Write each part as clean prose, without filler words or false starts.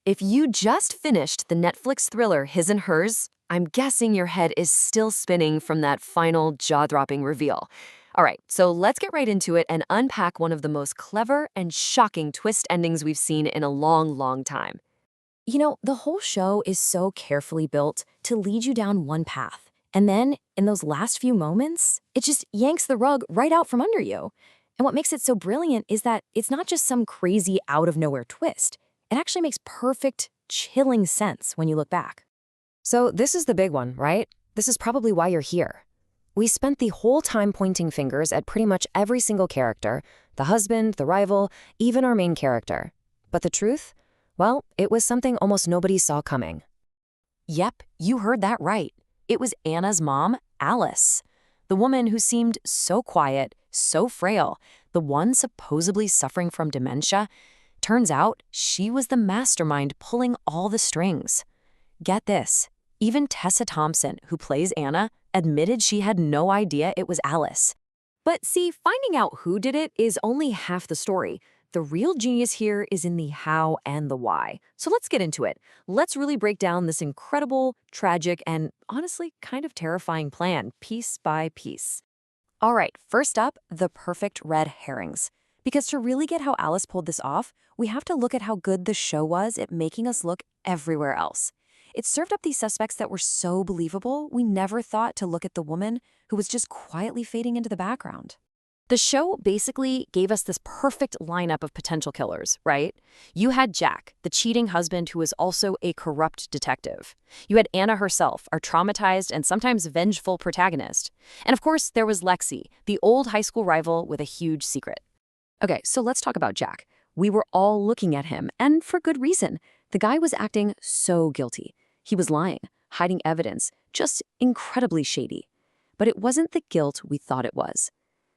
If you just finished the Netflix thriller His and Hers, I'm guessing your head is still spinning from that final jaw-dropping reveal. All right, so let's get right into it and unpack one of the most clever and shocking twist endings we've seen in a long, long time. The whole show is so carefully built to lead you down one path. And then, in those last few moments, it just yanks the rug right out from under you. And what makes it so brilliant is that it's not just some crazy out-of-nowhere twist. It actually makes perfect, chilling sense when you look back. So this is the big one, right? This is probably why you're here. We spent the whole time pointing fingers at pretty much every single character, the husband, the rival, even our main character. But the truth? Well, it was something almost nobody saw coming. Yep, you heard that right. It was Anna's mom, Alice. The woman who seemed so quiet, so frail, the one supposedly suffering from dementia. Turns out, she was the mastermind pulling all the strings. Get this, even Tessa Thompson, who plays Anna, admitted she had no idea it was Alice. But see, finding out who did it is only half the story. The real genius here is in the how and the why. So let's get into it. Let's really break down this incredible, tragic, and honestly kind of terrifying plan, piece by piece. All right, first up, the perfect red herrings. Because to really get how Alice pulled this off, we have to look at how good the show was at making us look everywhere else. It served up these suspects that were so believable, we never thought to look at the woman who was just quietly fading into the background. The show basically gave us this perfect lineup of potential killers, right? You had Jack, the cheating husband who was also a corrupt detective. You had Anna herself, our traumatized and sometimes vengeful protagonist. And of course, there was Lexi, the old high school rival with a huge secret. Okay, so let's talk about Jack. We were all looking at him, and for good reason. The guy was acting so guilty. He was lying, hiding evidence, just incredibly shady. But it wasn't the guilt we thought it was.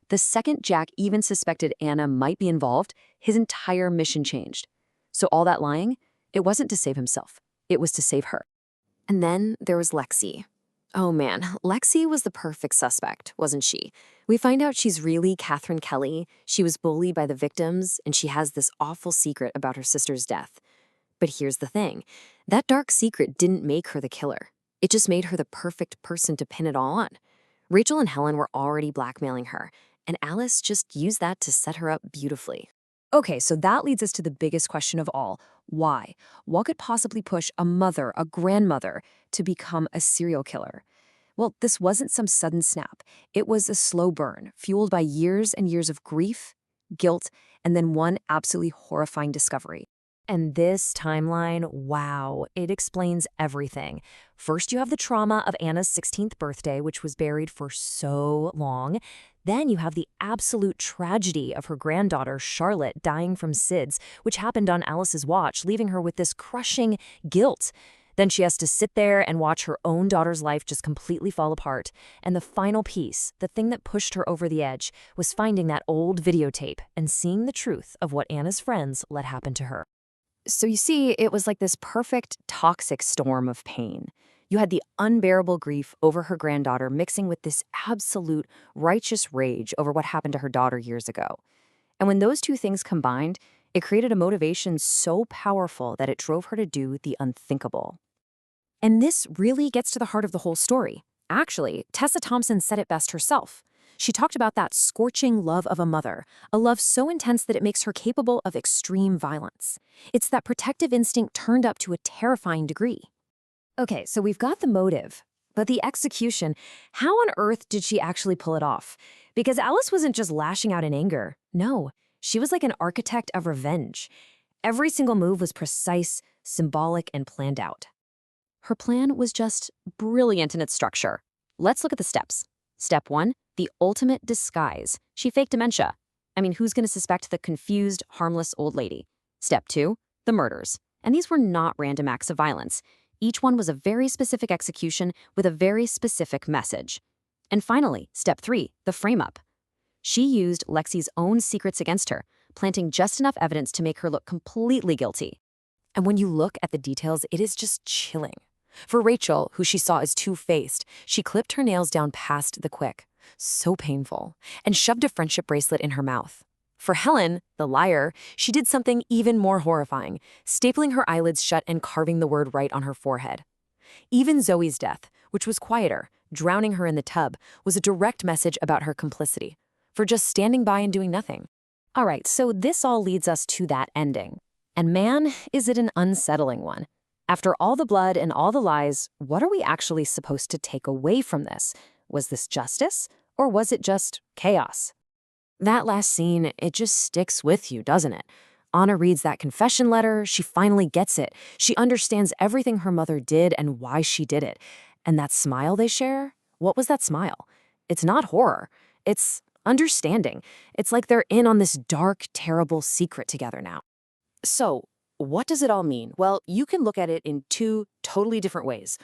The second Jack even suspected Anna might be involved, his entire mission changed. So all that lying, it wasn't to save himself. It was to save her. And then there was Lexi. Oh man, Lexi was the perfect suspect, wasn't she? We find out she's really Catherine Kelly. She was bullied by the victims, and she has this awful secret about her sister's death. But here's the thing. That dark secret didn't make her the killer. It just made her the perfect person to pin it all on. Rachel and Helen were already blackmailing her, and Alice just used that to set her up beautifully. Okay, so that leads us to the biggest question of all. Why? What could possibly push a mother, a grandmother, to become a serial killer? Well, this wasn't some sudden snap. It was a slow burn, fueled by years and years of grief, guilt, and then one absolutely horrifying discovery. And this timeline, wow, it explains everything. First, you have the trauma of Anna's 16th birthday, which was buried for so long. Then you have the absolute tragedy of her granddaughter, Charlotte, dying from SIDS, which happened on Alice's watch, leaving her with this crushing guilt. Then she has to sit there and watch her own daughter's life just completely fall apart. And the final piece, the thing that pushed her over the edge, was finding that old videotape and seeing the truth of what Anna's friends let happen to her. So you see, it was like this perfect toxic storm of pain. You had the unbearable grief over her granddaughter mixing with this absolute righteous rage over what happened to her daughter years ago. And when those two things combined, it created a motivation so powerful that it drove her to do the unthinkable. And this really gets to the heart of the whole story. Actually, Tessa Thompson said it best herself. She talked about that scorching love of a mother, a love so intense that it makes her capable of extreme violence. It's that protective instinct turned up to a terrifying degree. Okay, so we've got the motive, but the execution, how on earth did she actually pull it off? Because Alice wasn't just lashing out in anger. No, she was like an architect of revenge. Every single move was precise, symbolic, and planned out. Her plan was just brilliant in its structure. Let's look at the steps. Step 1, the ultimate disguise. She faked dementia. I mean, who's going to suspect the confused, harmless old lady? Step 2, the murders. And these were not random acts of violence. Each one was a very specific execution with a very specific message. And finally, step 3, the frame-up. She used Lexi's own secrets against her, planting just enough evidence to make her look completely guilty. And when you look at the details, it is just chilling. For Rachel, who she saw as two-faced, she clipped her nails down past the quick, so painful, and shoved a friendship bracelet in her mouth. For Helen, the liar, she did something even more horrifying, stapling her eyelids shut and carving the word right on her forehead. Even Zoe's death, which was quieter, drowning her in the tub, was a direct message about her complicity, for just standing by and doing nothing. All right, so this all leads us to that ending. And man, is it an unsettling one. After all the blood and all the lies, what are we actually supposed to take away from this? Was this justice, or was it just chaos? That last scene, it just sticks with you, doesn't it? Anna reads that confession letter, she finally gets it. She understands everything her mother did and why she did it. And that smile they share? What was that smile? It's not horror. It's understanding. It's like they're in on this dark, terrible secret together now. So, what does it all mean? Well, you can look at it in two totally different ways.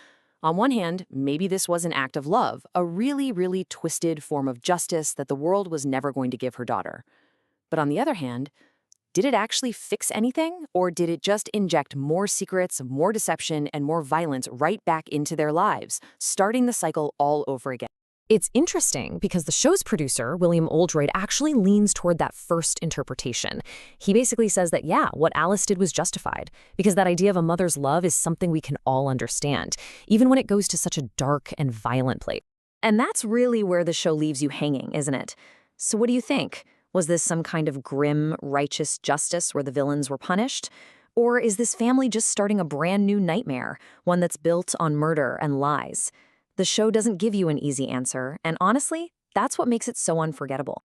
On one hand, maybe this was an act of love, a really, really twisted form of justice that the world was never going to give her daughter. But on the other hand, did it actually fix anything, or did it just inject more secrets, more deception, and more violence right back into their lives, starting the cycle all over again? It's interesting because the show's producer, William Oldroyd, actually leans toward that first interpretation. He basically says that, yeah, what Alice did was justified, because that idea of a mother's love is something we can all understand, even when it goes to such a dark and violent place. And that's really where the show leaves you hanging, isn't it? So what do you think? Was this some kind of grim, righteous justice where the villains were punished? Or is this family just starting a brand new nightmare, one that's built on murder and lies? The show doesn't give you an easy answer, and honestly, that's what makes it so unforgettable.